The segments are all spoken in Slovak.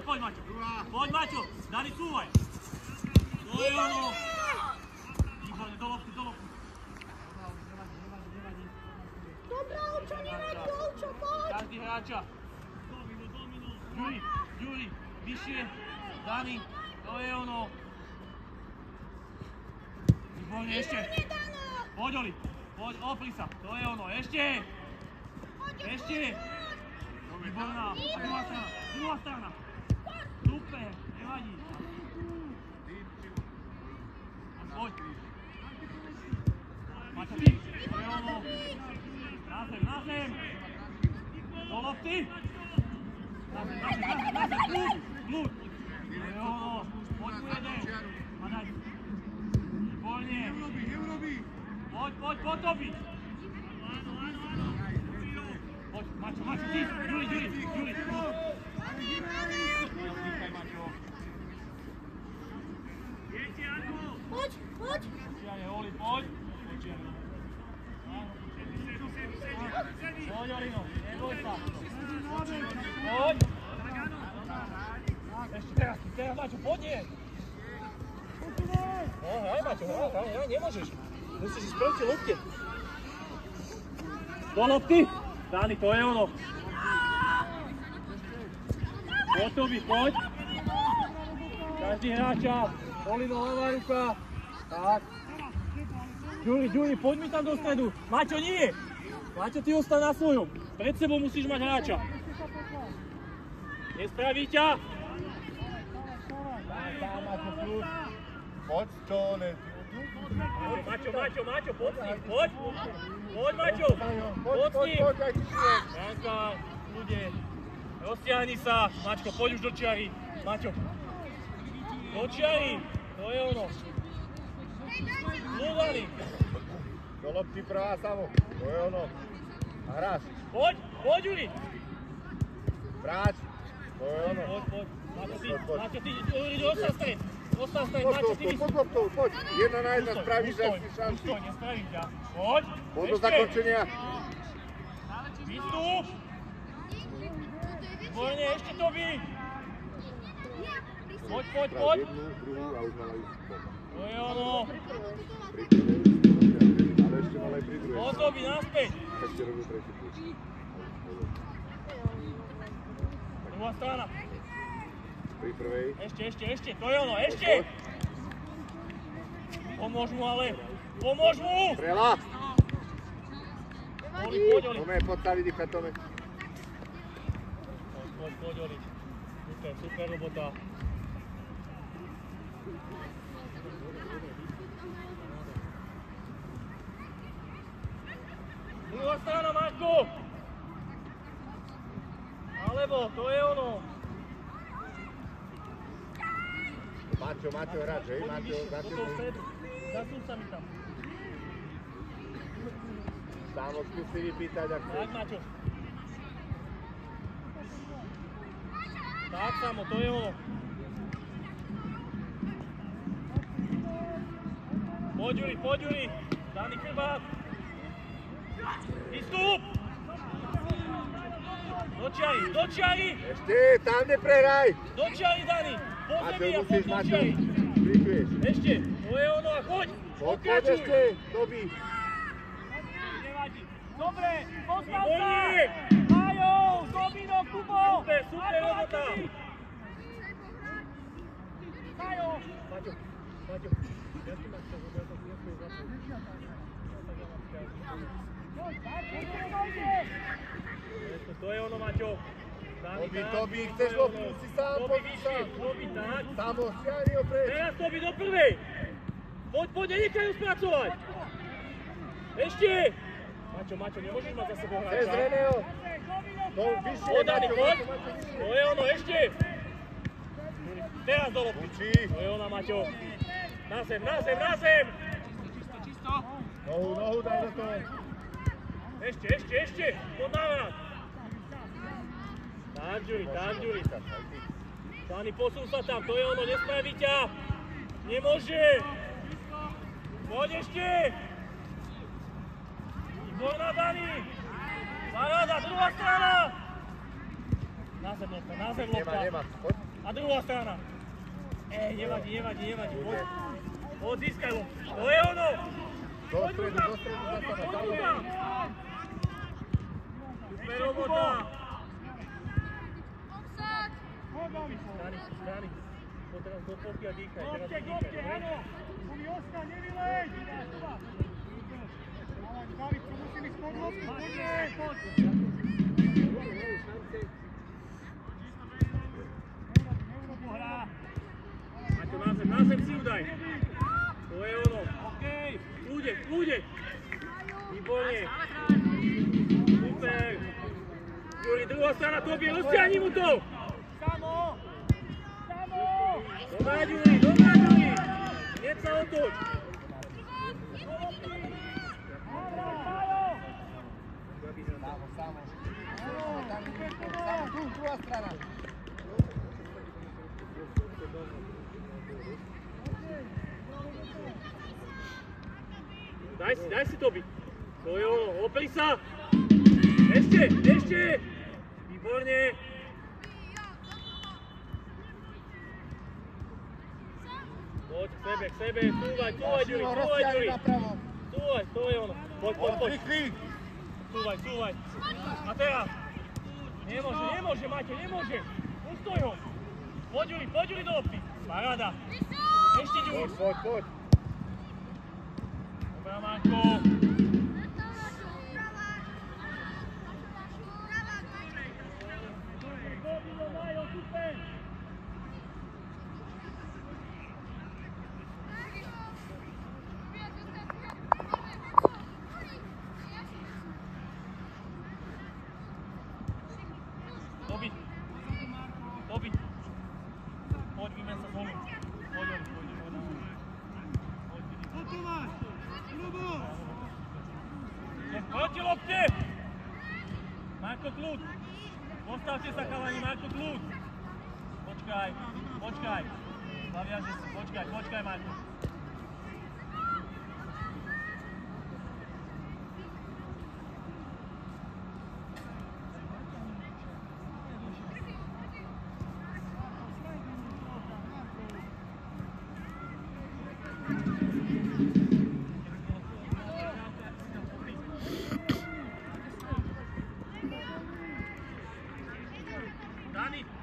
Poď, Maťo. Poď, Maťo. Dani, súvaj. To je ono. Výborne, do lopty. Dobrá, Olčo, nevadí, Olčo, poď. Každý hráča. Juri, vyššie. Dani, to je ono. Výborne, ešte. Poď, Oli. Poď, opri sa. To je ono, ešte. Ešte. Výborná. Druhá strana. Super, nevadí. Poď. Maťo, ty. To je ono. Na zem. Do lopty. Na zem. Blúd. To je ono. Poď tu jeden. A daj. Výborne. Poď, Tobi. Poď, Maťo, ty. Juri. Poď. Oli, poď. Poď, Olino, neboj sa. Poď. Ešte teraz, Maťo, poď nie. Hraj, Maťo, hraj, nemôžeš. Musíš ísť proti lopte. Do lopty. Dani, to je ono. Poď, Tobi, poď. Každý hráča. Olino, ľavá ruka. Tak. Ďuri, poď mi tam do stredu. Maťo, nie! Maťo, ty ostan na svojom. Pred sebou musíš mať hráča. Nespraví ťa. Poď, čo ne? Maťo, poď s ním, poď. Poď, Maťo. Poď s ním. Janka, ľudia. Roztiahni sa. Maťko, poď už do čiary. Maťo. Do čiary. To je ono. Zlúvaný. Do lopty prvá samo. To je ono. A hráš. Poď, Juri. Vráť. To je ono. Poď. Maťo, ty, ostan stred, Maťo, ty Poď loptou, poď. Jedna na jedna spravíš asi šanci. Ustoj, nespravím ťa. Poď. Poď do zakončenia. Výstup. Výborne, ešte to by. Poď. Jednu, druhú a už mala ísť von. To je ono. Pri prvej už ale ešte mala aj pri druhej. Ozoby, naspäť. Ešte robil tretí púč. Druhá strana. Pri prvej. Ešte, to je ono, ešte. Pomôž mu, ale. Pomôž mu. Strela. Oli. Tome, poď sa vydýchať, Tome. Poď, Oli. Super robota. Druhá strana, Maťko. Alebo, to je ono. Maťo, hráč, hej? Maťo, zasúď sa mi tam. Samo skúsi vypýtať, ak chceš. Tak, Maťo. Tak, Samo, to je ono. Poď, Juri. Dani chrbát. Výstup. Do čiary. Ešte, tam neprehraj. Do čiary, Dani. Maťo, musíš, Maťo. Prikuješ. Ešte, to je ono a choď. Poď ešte, dobí. Nevadí. Dobre, postav sa. Majo, Domino, Kubo. Super robota. Majo. Maťo. Ja tu máš čas, ja to to je ono, Maťo. Tobi, chceš loptu, si sám, poď sám. Tobi, tak. Samo, stiahni ho preč. Teraz Tobi do prvej. Poď, nenechaj ho spracovať. Ešte. Maťo, nemôžeš mať za sebou hráča. Cez Reného. To vyššie, Poď, Dani, Maťo. poď. To je ono, ešte. Teraz do lopty. Učí. To je ona, Maťo. Na zem. Čisto. Nohu daj do toho. Ešte. Poď návrat. Tam, Ďuri. Dani, posun sa tam, to je ono, nespraví ťa. Nemôže. Poď ešte. Výborná, Dani. Paráda, druhá strana. Na zem lopta. Nemá. Poď. A druhá strana. Nevadí. Poď, získaj loptu. To je ono. Do stredu, zastava. Super robota. Dani. Poď teraz do popy a dýchaj. Gopke, áno. Boli ostať, nevylej. David, čo musím ísť pod loptu, poď. Neurobu hra. Maťo, na zem si udaj. To je ono. Kľude. Výborne. Super. Juri, druhá strana, Tobi, rozťahni mu to. Samo. Dobrá, Juri. Hneď sa otoč. Samo, druhá strana. Daj si, Tobi. To je ono, opri sa. Ešte. Výborne. Poď k sebe. Súvaj, Juri. Súvaj, to je ono. Poď. Súvaj. A teraz. Nemôže, Maťo, nemôže. Ustoj ho. Poď, Juri, do lopty. Paráda. Ešte, Juri. Poď. Dobrá, Marko. Dobi. Poď, vymen sa zvolím. Poď. Proti lopte! Marko, kľud. Postavte sa, chalani, Marko, kľud. Počkaj. Zaviaže si, počkaj, Marko.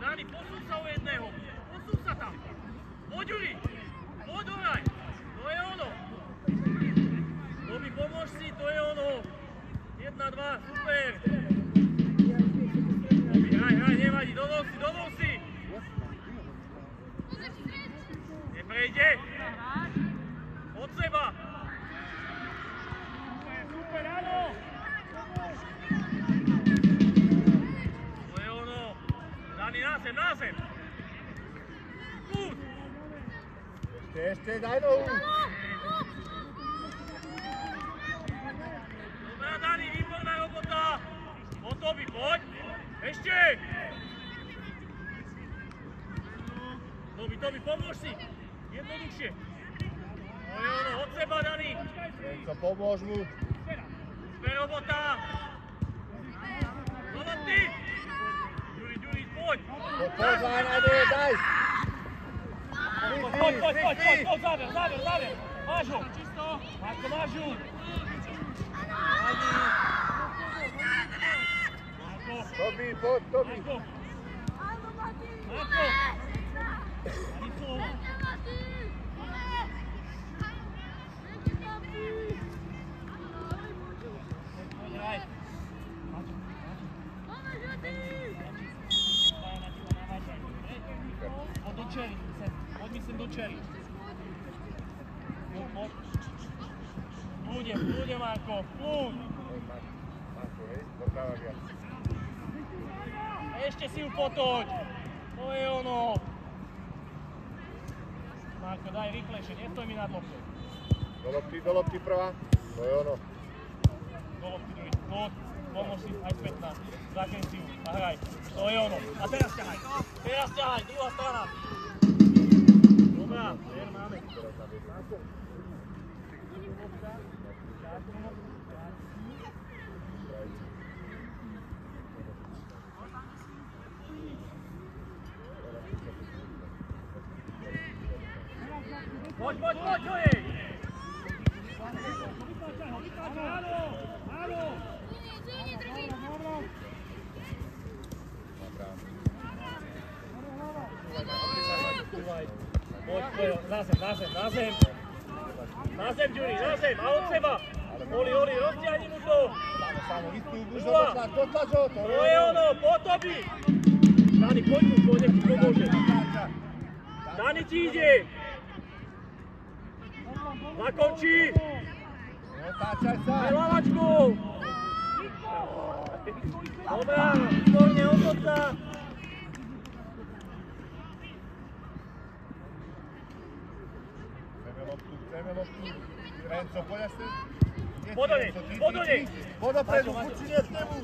Dani, posún sa o jedného. Posún sa tam. Poď, Juri. Poď, Oraj. To je ono. Tobi, pomôž si, to je ono. 1, 2, super. Tobi, hraj, nevadí. Dovol si. Neprejde. Od seba. Super, áno. Na zem! Kút! Ešte, daj nohu! Dobrá, Dani, výborná robota! Po Tobi, poď! Ešte! Tobi, pomôž si! Jednoduchšie! To je ono, od seba, Dani! Renzo, pomôž mu! Super robota! Do lopty! Poď! Poď, daj! Poď, záver! Máš ho! Marko, máš ho! Marko! Tobi, poď, Tobi! Marko! Poď mi sem do čeri. Poď. Kľude, Marko, kľud. Marko, hej, doprava viac. Ešte si ju potoď. To je ono. Marko, daj rýchlejšie, nestoj mi na lopte. Do lopty prvá. To je ono. Do lopty druhý. Kľud, pomôž si aj spätná. Zakren si ju a hraj. To je ono. A teraz ťahaj, druhá strana. Dobrá, máme. Poď, čo je? Na zem, Juri, na zem, a od seba. Oli, roztiahni mu to. Samo, dotlač ho, to je ono, po Tobi. Dani, poď mu, nech ti pomôže. Dani ti ide. Zakončí. Otáčaj sa. Aj lavačku. Dobrá, výborne, otoč sa. Chceme loptu. Renzo, poď asi. Poď do nej. Poď dopredu, učiniec k nemu.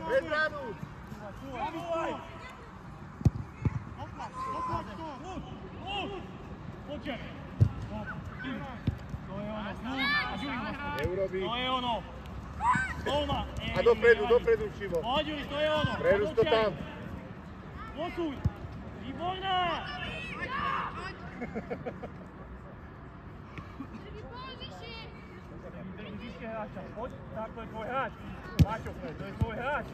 Pred bránu. Neurobí. To je ono. Dolma. A dopredu, Šivo. Poď, Juri, to je ono. Preruš to tam. Posuň. Výborná. Poď, tak to je tvoj hráč. Maťo, to je tvoj hráč.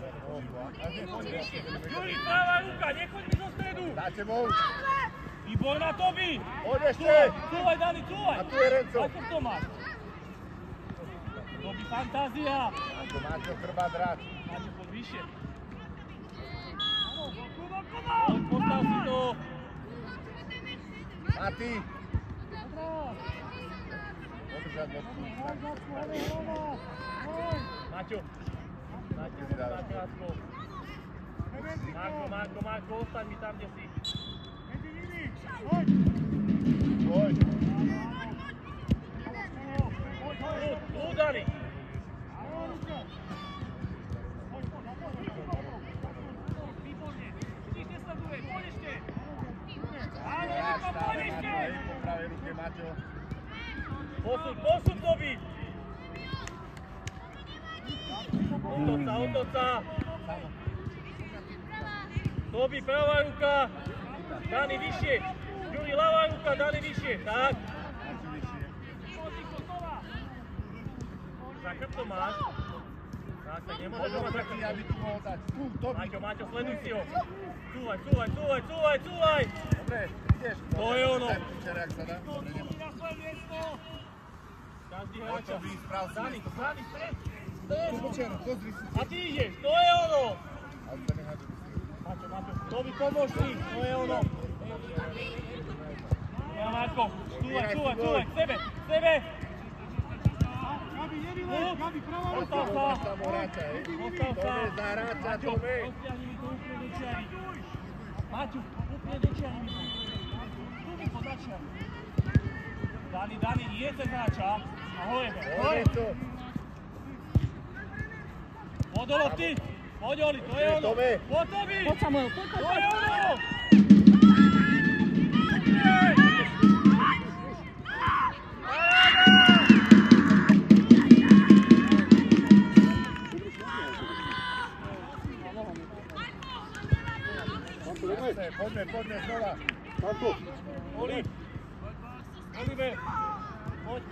Juri, práva ruka, nechoď mi zo stredu. Dáte bol. Výborná, Tobi! Poď ešte! Cúvaj, Dani, cúvaj! A tu je Renzo. Ako to máš? Tobi, fantázia! Ako Maťo chrbá dráč. Maťo, poď vyššie. Postav si to! Mati! Podržať loptu. Maťo! Maťo, tak krátko. Marko, ostaň mi tam, kde si. Poď. Tu, Dani! Výborne! Nič nesleduje, poď ešte! Áno, Riko, poď ešte! Po pravej ruke Maťo. Posuň, Tobi! Otoč sa! Tobi, pravá ruka! Dani vyššie! Ďuri, ľavá ruka, Dani vyššie! Tak! Za chrbtom máš? Tak nemôžeš ho mať za chrbtom. Aby tu mohol dať. Tu, Tobi. Maťo, sleduj si ho! Cúvaj! Dobre, ideš. To je ono. Čerák sa dá. Dobre, nemá. Každý hráča. Tobi, sprav si. Dani, stred! Kubočer, pozri si. A ty ideš, to je ono! Ale to nehádza do si. Maťo, Tobi, pomôž si, to je ono! Ja, Marko, cúvaj, k sebe! Gabi, nevylej, Gabi, pravá ruka. Ostal sa! Tam hráča, hej. Ostal sa! To je za hráča, Maťo, Tobi. rozťahni mi to úplne do čiary. Maťo, úplne do čiary mi to. Tu mi po začiari. Dani, nie cez hráča. A hojeme, hoj! Poď do lopty! Poď, Oli, to je ono! Tobi. Poď, Tobi! Poď, Samuel, poď. To je ono! Poďme znova. Oli! Oliver! Poď!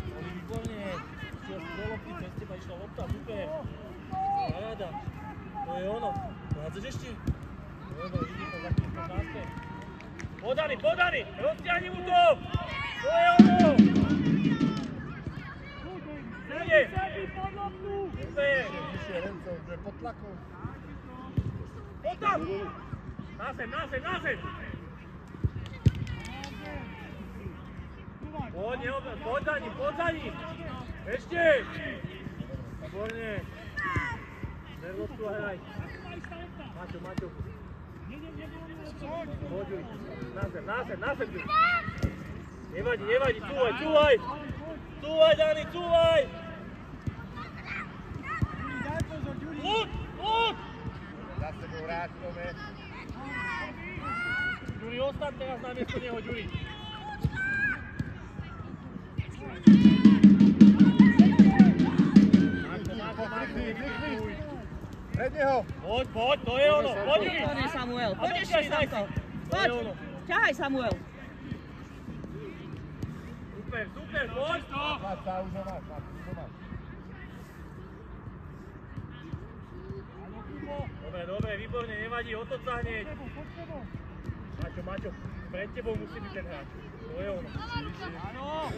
Oli, výborne! Šiel si do lopty, cez teba išla lopta, super! Paráda! To je ono! Hádzeš ešte? Dobre, vidí to, za chvíľku náspäť. Podani! Rozťahni mu to! To je ono! Ide! Super! Vyššie Renzo, že pod tlakom. Poď tam! Na zem! Poď za ním! Ešte! Výborne! Nervosku a hraj. Maťo. Poď, na zem! Nevadí, cúvaj! Cúvaj, Dani, cúvaj! Ľud! Za sebou hráč, Tome. Ďuri, ostaň teraz namiesto neho, Ďuri. Klikni. Pred neho. Poď, to je ono. Poď, Ďuri. Výborne, Samuel. Poď A ešte, dotiahni, daj Samko. si. To Poď. je ono. Ťahaj, Samuel. Super, poď. Máš sa, už ho máš. Dobre, výborne, nevadí, otoč sa hneď. Maťo, pred tebou musí byť ten hráč. To je ono. Áno.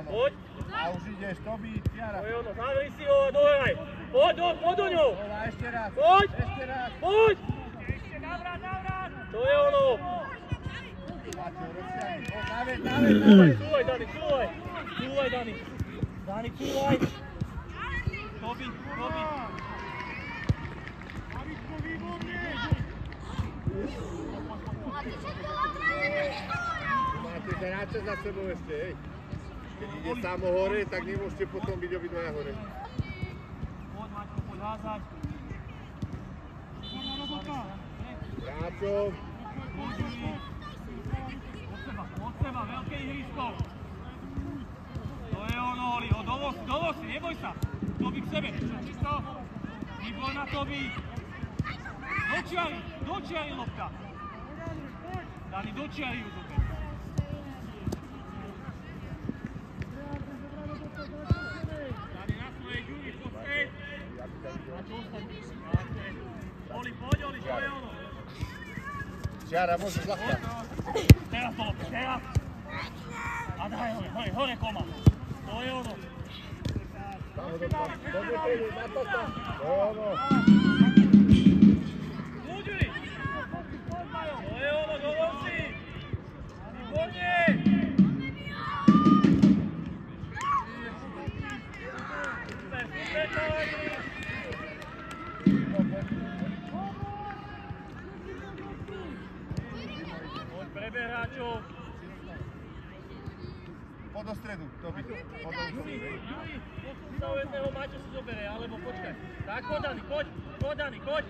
Poď. A už ideš, Tobi, Tiara. To je ono, zavri si ho a dohraj. Poď do ňou. Dola, ešte raz. Poď. Ešte navrat. To je ono. Maťo, rozťahni. Naveď. Cúvaj, Dani. Dani, cúvaj. Tobi. Gabičko, výborne. Máte hráča za sebou ešte, hej. Keď ide samo hore, tak nemôžete potom byť obidvaja hore. Poď, Maťko, poď házať. Výborná robota. Hráčom. Od seba, veľké ihrisko. To je ono, Oli, dovoz si, neboj sa. Tobi k sebe, čisto. Výborná, Tobi. Dočiari lopta. Dani, dočiari ju dobe. Dani, na svojej Ďuri, poď späť. Jara, môžeš ľahká. Teraz to, teraz. A daj hore, koma. To je ono. Ľudí! To je ono, dovol si! Výborne! Super, Kajli! Poď preber hráčov. Poď do stredu, to by. Juli, posun sa o jedného, Maťo si zobere, alebo počkaj. Tak, poď Dani, poď.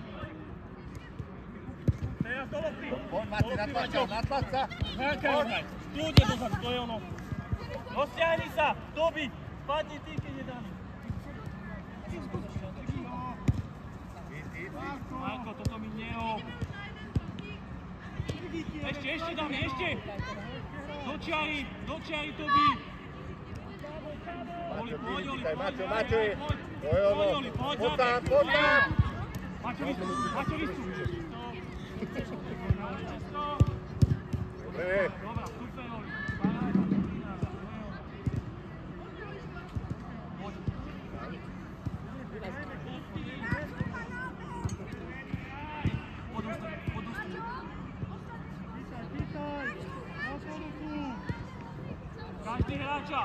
Teraz do lopty. Poď, Mati, natlač sa. Hránka hraj. Kľudne dozadu, to je ono. Rozťahni sa, dobi. Spadni ty, keď je Dani. Marko, toto mi neho. Ešte Dani, ešte. Do čiary, Tobi. Oli, Maťo, to je ono. Poď tam. Maťo, vystup. Dobre. Dobra, super, Oli. Každý hráča.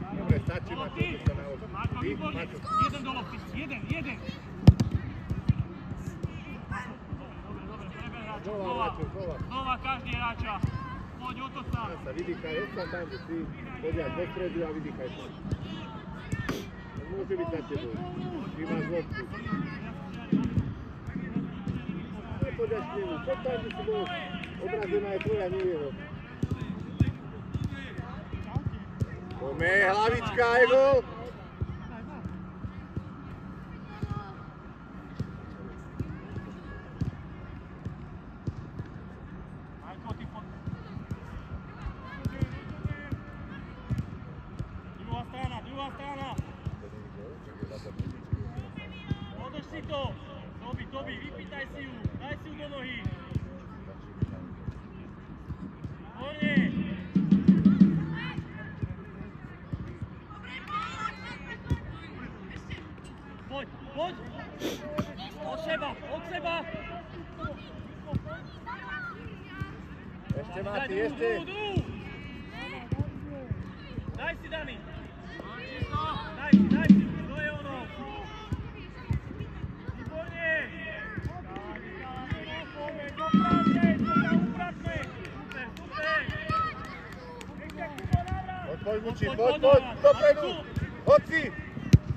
Dobre, stačí, Maťo, to sa naučí. Marko, výborne. Jeden do lopty. Jeden. Dobre, preber hráča. Znova každý hráča. Poď, otoč sa. Vydýchaj, ostan tam, že ty podiaľ do stredu a vydýchaj sa. Môže byť na tebou. Ty máš loptu. Poďaš k nemu, poď tam, že si bol obrazená je tvoja, nie jeho. Poďme, hlavička, aj gól! Marko, ty poď. Druhá strana. Održ si to. Tobi, vypýtaj si ju. Daj si ju do nohy. Horne. Poď. Od seba. Ešte, Mati, ešte. Daj si, Dani. Daj si, to je ono. Výborne. Poď, Muči, poď, dopredu. Hoď si.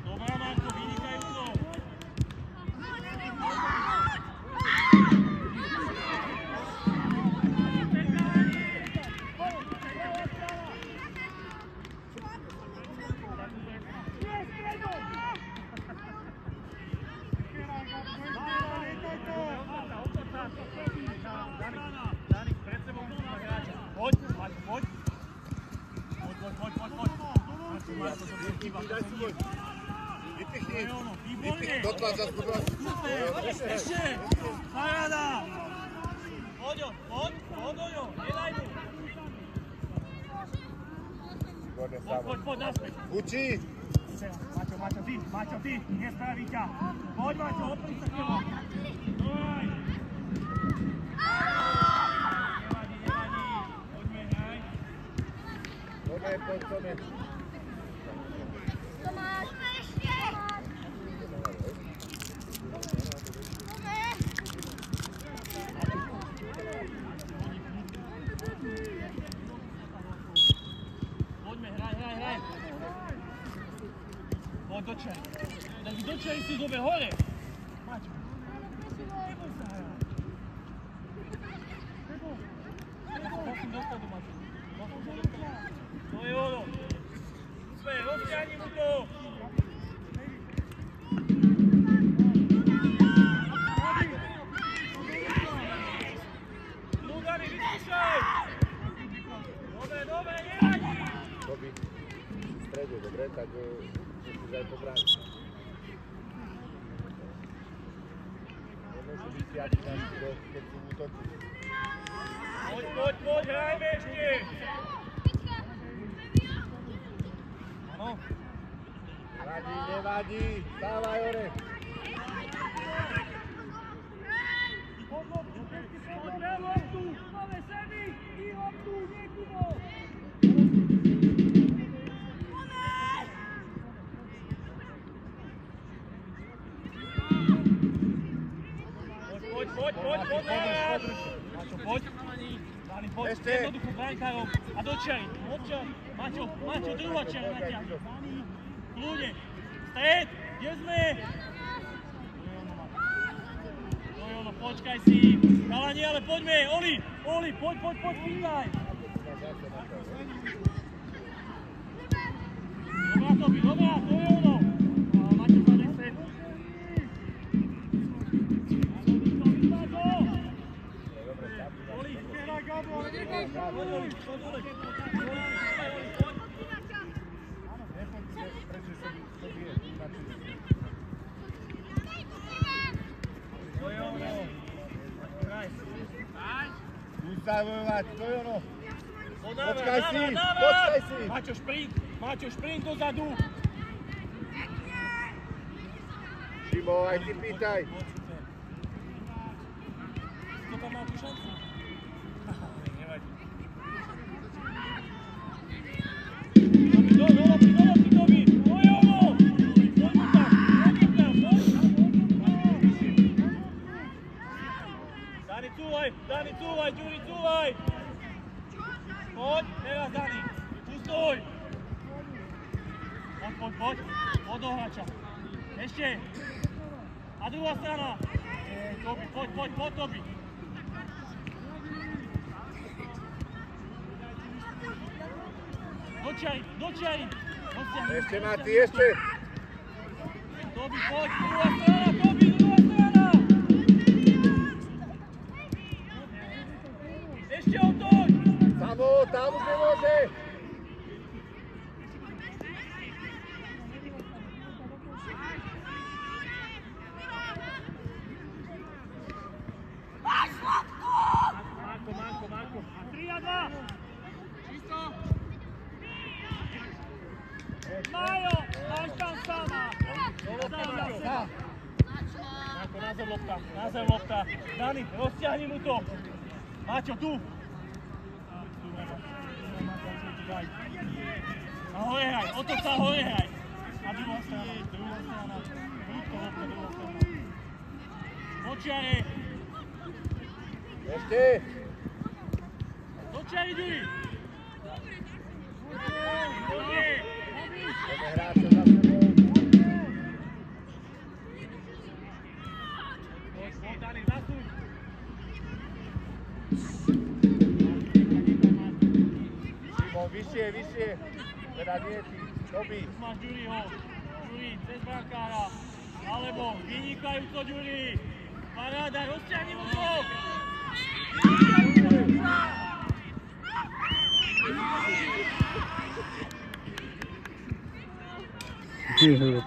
Dobrá, Marko, vynikajúco. Dani, pred sebou musíme hráča. Poď. Marko, to bude chyba. Vypichni. Výborne. Dotlač za skúba. Ešte. Paráda. Poď, Oňo, nedaj mu. Poď, naspäť. Muči. Maťo, ty, nespraví ťa. Poď, Maťo, opri sa k nemu. Doj. Nevadí. Poďme, hraj. Poďme. Tomáš, ešte! Poďme, hraj. Poď do čaj. Tak do čaj si zober hore. Maťo. Neboj sa hrať. Posun dostadu, Maťo. To je ono. Super, rozťahni mu to. Nogami, vyskúšaj. Dobre, nevadí. Tobi, v strede, dobre, tak musíš aj pobrániť. vysiať tam, keď sú útoky. Poď, hrajme ešte! Áno. Nevadí, stávaj hore. Poď. Dani, poď. Jednoducho brankárom a do čiary. Maťo, druhá čiara natiahne. Dani, kľudne. Stred, kde sme? No, počkaj si. Kalani, ale poďme. Oli, poď, pýtaj. Dobrá, to je ono. Maťo, zadej stred. Ustavovať, to je ono. Počkaj si. Maťo, šprint dozadu. Šimo, aj ty pýtaj. Kto tam mal tú šancu? Nevadí. Dobi! To je ono! Poď mu tam! Dani, cúvaj, Ďuri, cúvaj! Poď, teraz Dani, tu stoj! Poď, od ohrača. Ešte! A druhá strana! Tobi, poď, Tobi! Do čiary! Ešte, Mati, ešte! Tobi, poď, druhá strana, Tobi, druhá strana! Ešte otoď! Samo, tam už nemôže! Marko. 3-2! Čisto! Majo, máš tam sama! Marko, názor lopta. Dani, rozťahni mu to! Maťo, tu! A hore hraj, otoč sa hore hraj! A druhá strana. Prúdko lopta, druhá strana. Počiare! Ešte! Do čiary, Ďuri! Dobre! Poďme hráče za sebou. Poď, Dani, zasúď! Šimo, vyššie. Teda nie ty, Tobi. Máš Ďuriho. Ďuri, cez brankára. Alebo vynikajúco, Ďuri. Paráda, rozťahni mu to!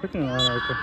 Pekne nahrajte.